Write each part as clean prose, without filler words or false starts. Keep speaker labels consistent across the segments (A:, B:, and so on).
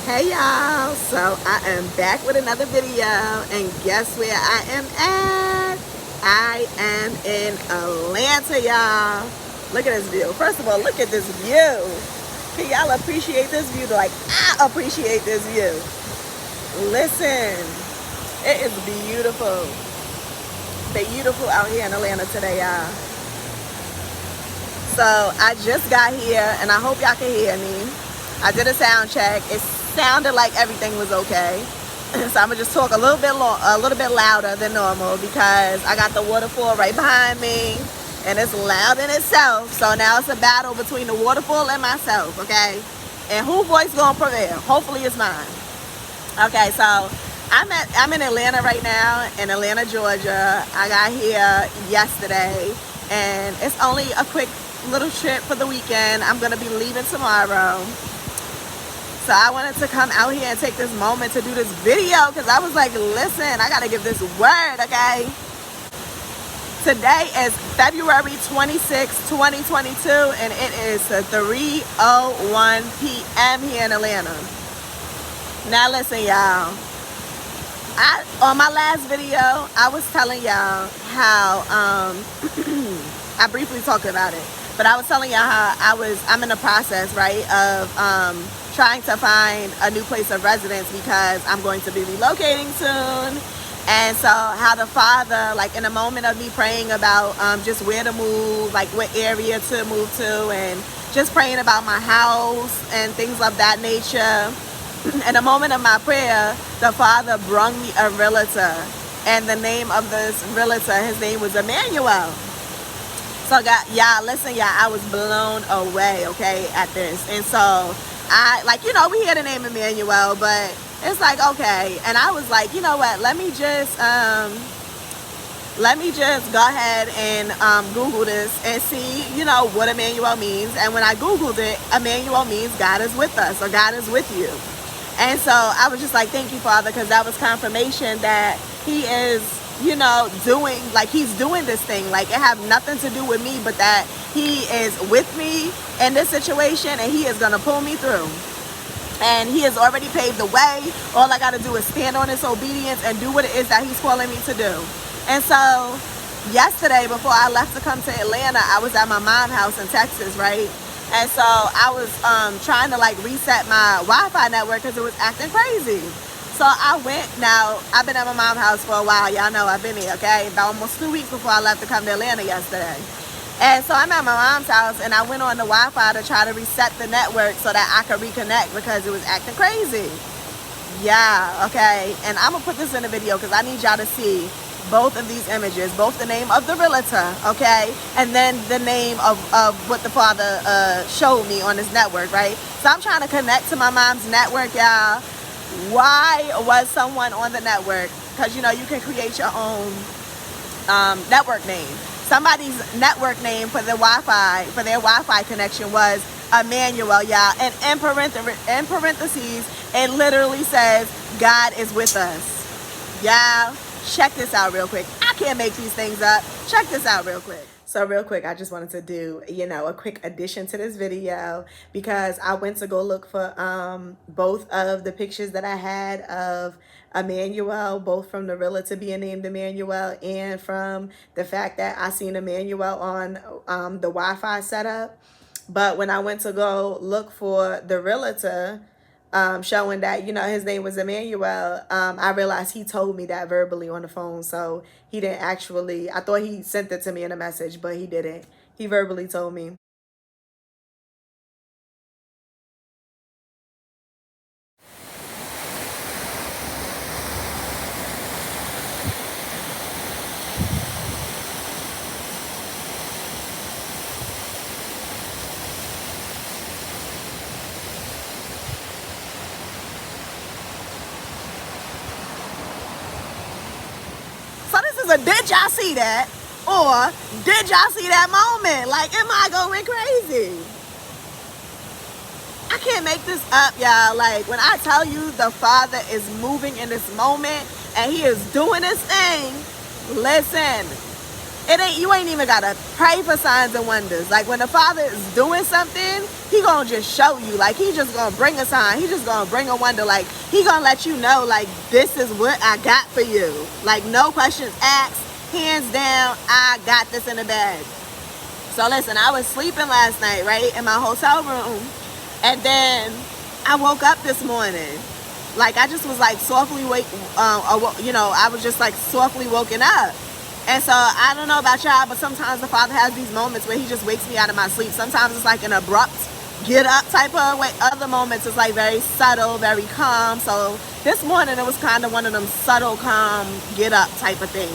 A: Hey y'all, so I am back with another video, and guess where I am at? I am in Atlanta, y'all. Look at this view. First of all, look at this view. Can y'all appreciate this view? Like, I appreciate this view. Listen, it is beautiful. Beautiful out here in Atlanta today, y'all. So I just got here, and I hope y'all can hear me. I did a sound check. It sounded like everything was okay. So I'm gonna just talk a little bit louder than normal because I got the waterfall right behind me, and it's loud in itself. So now it's a battle between the waterfall and myself, okay? And whose voice gonna prevail? Hopefully it's mine. Okay, so I'm in Atlanta right now, in Atlanta, Georgia. I got here yesterday, and it's only a quick little trip for the weekend. I'm gonna be leaving tomorrow. So I wanted to come out here and take this moment to do this video because I was like, listen, I gotta give this word, okay? Today is February 26, 2022, and it is 3:01 p.m. here in Atlanta. Now listen, y'all. On my last video, I was telling y'all how I briefly talked about it, but I was telling y'all how I'm in the process, right, of trying to find a new place of residence because I'm going to be relocating soon. And so how the Father, like in a moment of me praying about just where to move, like what area to move to, and just praying about my house and things of that nature, in a moment of my prayer, the Father brung me a realtor. And the name of this realtor, his name was Emmanuel. So y'all, listen, y'all, I was blown away, okay, at this. And so we hear the name Emmanuel, but it's like, okay. And I was like, you know what, let me just go ahead and Google this and see, what Emmanuel means. And when I Googled it, Emmanuel means God is with us, or God is with you. And so I was just like, thank you, Father, because that was confirmation that he is, he's doing this thing. Like, it have nothing to do with me, but that he is with me in this situation, and he is going to pull me through. And he has already paved the way. All I got to do is stand on his obedience and do what it is that he's calling me to do. And so yesterday, before I left to come to Atlanta, I was at my mom's house in Texas, right? And so I was trying to reset my Wi-Fi network because it was acting crazy. So I went. Now, I've been at my mom's house for a while. Y'all know I've been here, okay? About almost 2 weeks before I left to come to Atlanta yesterday. And so I'm at my mom's house, and I went on the Wi-Fi to try to reset the network so that I could reconnect because it was acting crazy. Yeah, okay. And I'm going to put this in the video because I need y'all to see both of these images, both the name of the realtor, okay, and then the name of what the Father showed me on this network, right? So I'm trying to connect to my mom's network, y'all. Why was someone on the network? Because, you can create your own network name. Somebody's network name for their Wi-Fi connection was Emmanuel, y'all. And in parentheses, it literally says, God is with us. Y'all, check this out real quick. I can't make these things up. Check this out real quick. So real quick, I just wanted to do, a quick addition to this video because I went to go look for both of the pictures that I had of Emmanuel, both from the realtor being named Emmanuel and from the fact that I seen Emmanuel on the Wi-Fi setup. But when I went to go look for the realtor, showing that, his name was Emmanuel, I realized he told me that verbally on the phone. So he didn't actually, I thought he sent it to me in a message, but he didn't. He verbally told me. So this is a did y'all see that? Or did y'all see that moment? Like, am I going crazy? I can't make this up, y'all. Like, when I tell you the Father is moving in this moment and he is doing this thing, listen, You ain't even gotta pray for signs and wonders. Like when the Father is doing something, he gonna just show you. Like he just gonna bring a sign. He just gonna bring a wonder. Like he gonna let you know, like, this is what I got for you. Like no questions asked, hands down, I got this in the bag. So listen, I was sleeping last night, right, in my hotel room, and then I woke up this morning. Like I just was like softly I was just like softly woken up. And so I don't know about y'all, but sometimes the Father has these moments where he just wakes me out of my sleep. Sometimes it's like an abrupt get up type of way. Other moments it's like very subtle, very calm. So this morning it was kind of one of them subtle, calm, get up type of thing.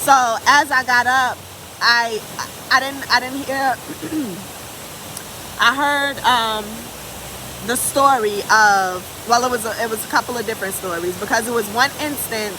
A: So as I got up, I didn't hear. I heard the story of, well, it was a couple of different stories, because it was one instance.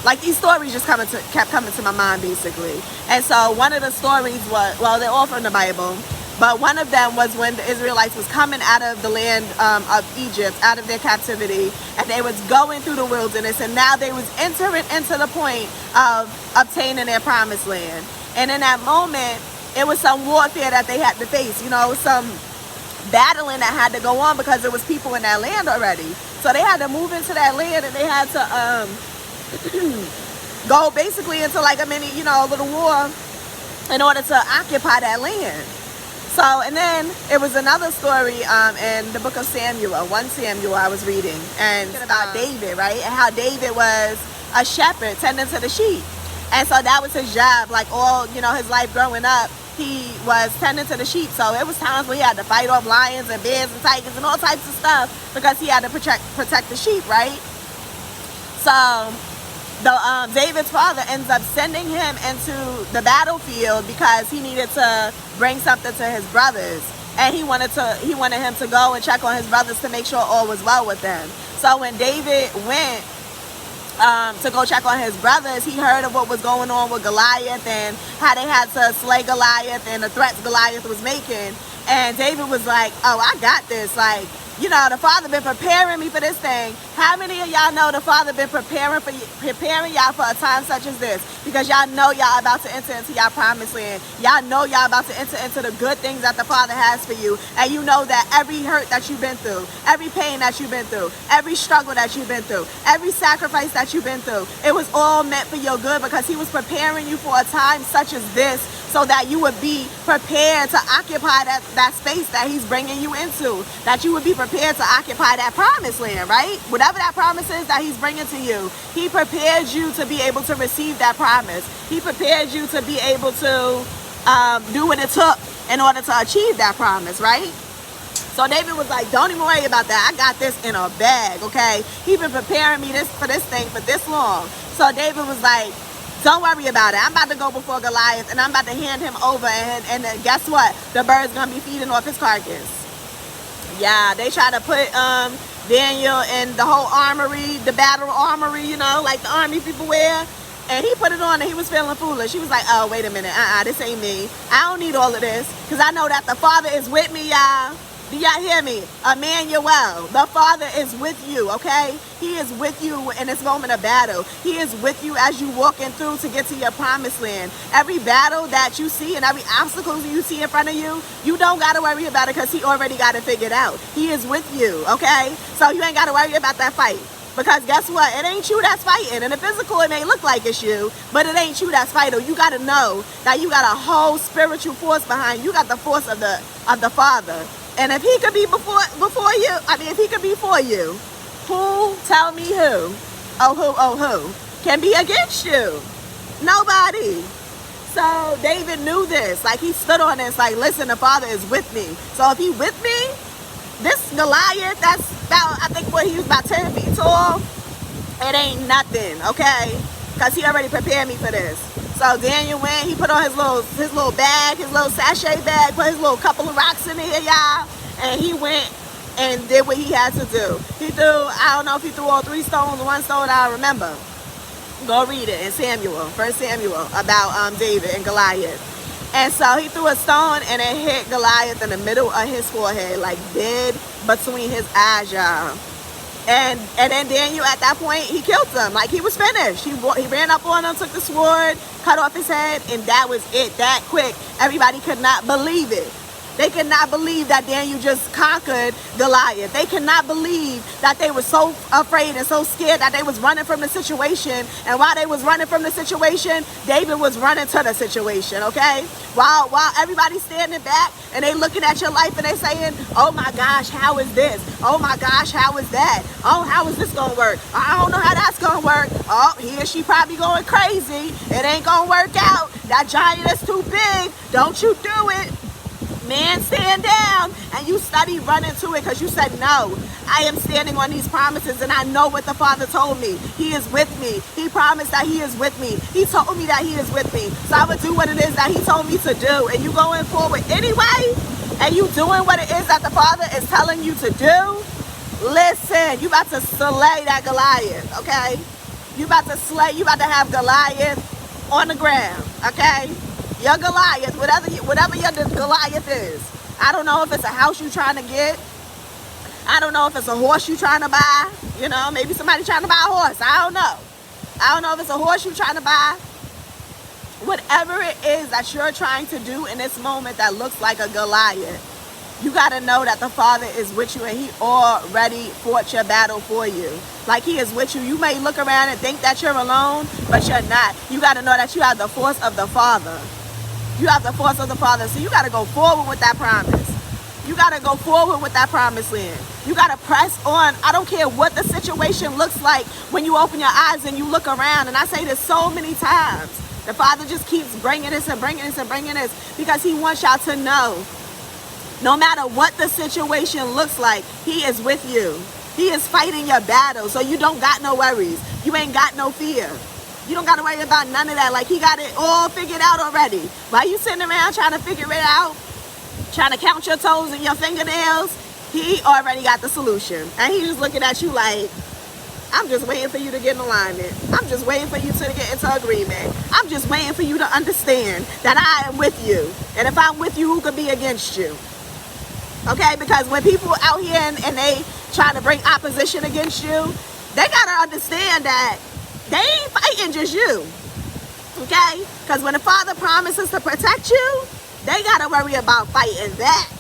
A: Like these stories just kept coming to my mind basically. And so one of the stories was, well, they're all from the Bible, but one of them was when the Israelites was coming out of the land of Egypt, out of their captivity, and they was going through the wilderness, and now they was entering into the point of obtaining their promised land. And in that moment, it was some warfare that they had to face, some battling that had to go on, because there was people in that land already. So they had to move into that land, and they had to go basically into like a mini, a little war in order to occupy that land. So, and then it was another story in the book of Samuel, 1 Samuel I was reading, and about David, right? And how David was a shepherd tending to the sheep. And so that was his job, like all, his life growing up, he was tending to the sheep. So it was times where he had to fight off lions and bears and tigers and all types of stuff, because he had to protect the sheep, right? So David's father ends up sending him into the battlefield because he needed to bring something to his brothers, and he wanted him to go and check on his brothers to make sure all was well with them. So when David went to go check on his brothers, he heard of what was going on with Goliath and how they had to slay Goliath and the threats Goliath was making. And David was like, oh, I got this. Like, the Father been preparing me for this thing. How many of y'all know the Father been preparing y'all for a time such as this? Because y'all know y'all about to enter into y'all promised land. Y'all know y'all about to enter into the good things that the Father has for you. And you know that every hurt that you've been through, every pain that you've been through, every struggle that you've been through, every sacrifice that you've been through, it was all meant for your good, because he was preparing you for a time such as this, so that you would be prepared to occupy that space that he's bringing you into, that you would be prepared to occupy that promised land, right? Whatever that promise is that he's bringing to you, he prepared you to be able to receive that promise. He prepared you to be able to do what it took in order to achieve that promise, right? So David was like, don't even worry about that. I got this in a bag, okay? He's been preparing me for this thing for this long. So David was like, don't worry about it. I'm about to go before Goliath, and I'm about to hand him over, and guess what? The bird's going to be feeding off his carcass. Yeah, they try to put Daniel in the whole armory, the battle armory, like the army people wear. And he put it on, and he was feeling foolish. He was like, oh, wait a minute. This ain't me. I don't need all of this, because I know that the Father is with me, y'all. Do y'all hear me? Emmanuel, the Father is with you, okay? He is with you in this moment of battle. He is with you as you walking through to get to your promised land. Every battle that you see and every obstacle you see in front of you, you don't got to worry about it, because he already got it figured out. He is with you, okay? So you ain't got to worry about that fight. Because guess what? It ain't you that's fighting. In the physical, it may look like it's you, but it ain't you that's fighting. You got to know that you got a whole spiritual force behind you. You got the force of the Father. And if he could be before you, if he could be for you, who, tell me who, who can be against you? Nobody. So David knew this. Like, he stood on this, like, listen, the Father is with me. So if he with me, this Goliath, that's about, I think he was about 10 feet tall, it ain't nothing, okay? Because he already prepared me for this. So Daniel went, he put on his little bag, his little sachet bag, put his little couple of rocks in there, y'all, and he went and did what he had to do. He threw, I don't know if he threw all 3 stones or 1 stone, I don't remember. Go read it in Samuel, 1 Samuel, about David and Goliath. And so he threw a stone, and it hit Goliath in the middle of his forehead, like dead between his eyes, y'all. And then Daniel, at that point, he killed him. Like, he was finished. He ran up on him, took the sword, cut off his head, and that was it. That quick. Everybody could not believe it. They could not believe that Daniel just conquered Goliath. They could not believe that they were so afraid and so scared that they was running from the situation. And while they was running from the situation, David was running to the situation, okay? While everybody's standing back and they looking at your life and they saying, oh my gosh, how is this? Oh my gosh, how is that? Oh, how is this gonna work? I don't know how that's gonna work. Oh, he or she probably going crazy. It ain't gonna work out. That giant is too big. Don't you do it. Man, stand down, and you study running to it because you said, no, I am standing on these promises, and I know what the Father told me. He is with me. He promised that he is with me. He told me that he is with me. So I would do what it is that he told me to do, and you going forward anyway, and you doing what it is that the Father is telling you to do. Listen, you about to slay that Goliath, okay? You about to slay, you about to have Goliath on the ground, okay? Your Goliath, whatever your Goliath is. I don't know if it's a house you trying to get. I don't know if it's a horse you trying to buy. You know, maybe somebody trying to buy a horse. I don't know. I don't know if it's a horse you trying to buy. Whatever it is that you're trying to do in this moment that looks like a Goliath, you got to know that the Father is with you and he already fought your battle for you. Like, he is with you. You may look around and think that you're alone, but you're not. You got to know that you have the force of the Father. You have the force of the Father. So you got to go forward with that promise. You got to go forward with that promised land. You got to press on. I don't care what the situation looks like when you open your eyes and you look around. And I say this so many times. The Father just keeps bringing this and bringing this and bringing this because he wants y'all to know, no matter what the situation looks like, he is with you. He is fighting your battle. So you don't got no worries. You ain't got no fear. You don't got to worry about none of that. Like, he got it all figured out already. While you sitting around trying to figure it out, trying to count your toes and your fingernails, he already got the solution. And he's just looking at you like, I'm just waiting for you to get in alignment. I'm just waiting for you to get into agreement. I'm just waiting for you to understand that I am with you. And if I'm with you, who could be against you? Okay, because when people out here and they trying to bring opposition against you, they got to understand that they ain't fighting just you, okay? Because when the Father promises to protect you, they got to worry about fighting that,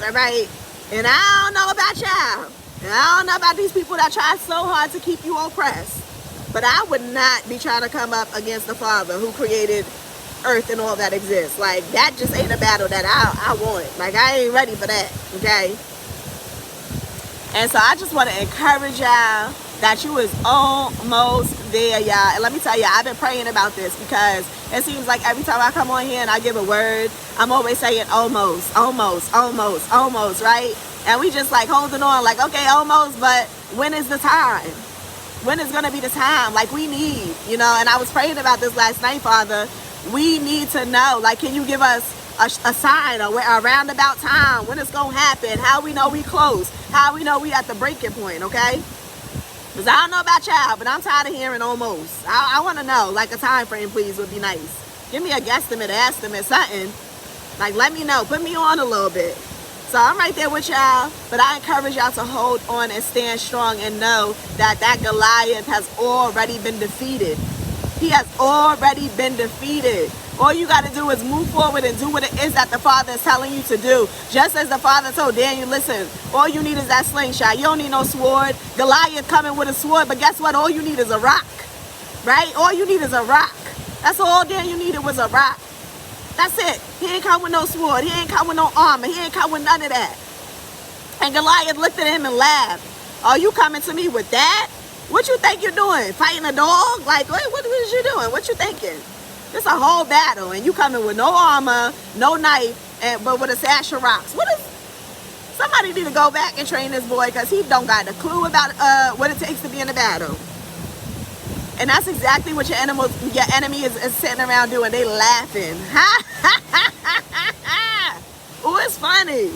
A: all right? And I don't know about y'all. And I don't know about these people that try so hard to keep you oppressed. But I would not be trying to come up against the Father who created earth and all that exists. Like, that just ain't a battle that I want. Like, I ain't ready for that, okay? And so I just want to encourage y'all that you is almost there, y'all. And let me tell you, I've been praying about this because it seems like every time I come on here and I give a word, I'm always saying almost, almost, almost, almost, right? And we just like holding on like, okay, almost, but when is the time? When is going to be the time? Like, we need, you know, and I was praying about this last night, Father. We need to know, like, can you give us a sign, a roundabout time, when it's going to happen, how we know we close, how we know we at the breaking point, okay? Because I don't know about y'all, but I'm tired of hearing almost. I want to know, like, a time frame, please, would be nice. Give me a guesstimate, an estimate, something. Like, let me know. Put me on a little bit. So I'm right there with y'all, but I encourage y'all to hold on and stand strong and know that that Goliath has already been defeated. He has already been defeated. All you got to do is move forward and do what it is that the Father is telling you to do. Just as the Father told Daniel, listen, all you need is that slingshot. You don't need no sword. Goliath coming with a sword, but guess what? All you need is a rock, right? All you need is a rock. That's all Daniel needed was a rock. That's it. He ain't come with no sword. He ain't come with no armor. He ain't come with none of that. And Goliath looked at him and laughed. Oh, you coming to me with that? What you think you're doing? Fighting a dog? Like, what is you doing? What you thinking? It's a whole battle, and you coming with no armor, no knife, but with a sash of rocks. Somebody need to go back and train this boy because he don't got a clue about what it takes to be in a battle. And that's exactly what your enemy is sitting around doing. They laughing. Oh, it's funny.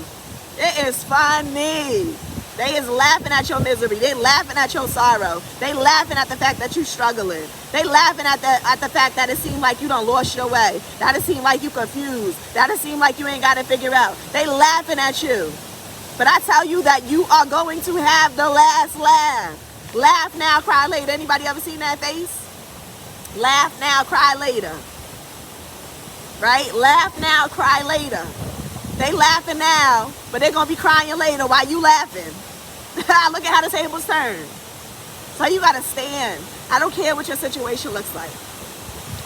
A: It is funny. They is laughing at your misery. They laughing at your sorrow. They laughing at the fact that you struggling. They laughing at the fact that it seemed like you done lost your way. That it seemed like you confused. That it seemed like you ain't got to figure out. They laughing at you. But I tell you that you are going to have the last laugh. Laugh now, cry later. Anybody ever seen that face? Laugh now, cry later. Right? Laugh now, cry later. They laughing now, but they're going to be crying later while you laughing. Look at how the tables turn. So you got to stand. I don't care what your situation looks like.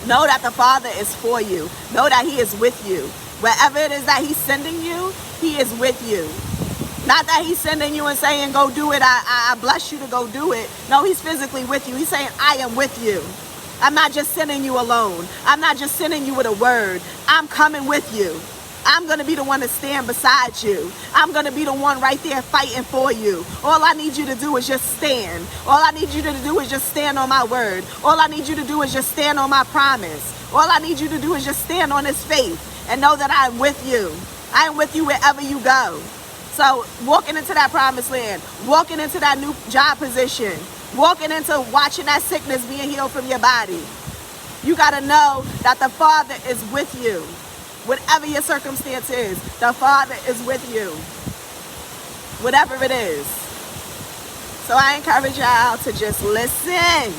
A: Know that the Father is for you. Know that he is with you. Wherever it is that he's sending you, he is with you. Not that he's sending you and saying, go do it. I bless you to go do it. No, he's physically with you. He's saying, I am with you. I'm not just sending you alone. I'm not just sending you with a word. I'm coming with you. I'm going to be the one to stand beside you. I'm going to be the one right there fighting for you. All I need you to do is just stand. All I need you to do is just stand on my word. All I need you to do is just stand on my promise. All I need you to do is just stand on this faith and know that I'm with you. I am with you wherever you go. So walking into that promised land, walking into that new job position, walking into watching that sickness being healed from your body, you got to know that the Father is with you. Whatever your circumstance is, the Father is with you. Whatever it is. So I encourage y'all to just listen.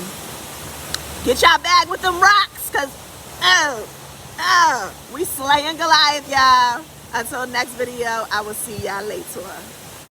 A: Get y'all bag with them rocks, because, we slaying Goliath, y'all. Until next video, I will see y'all later.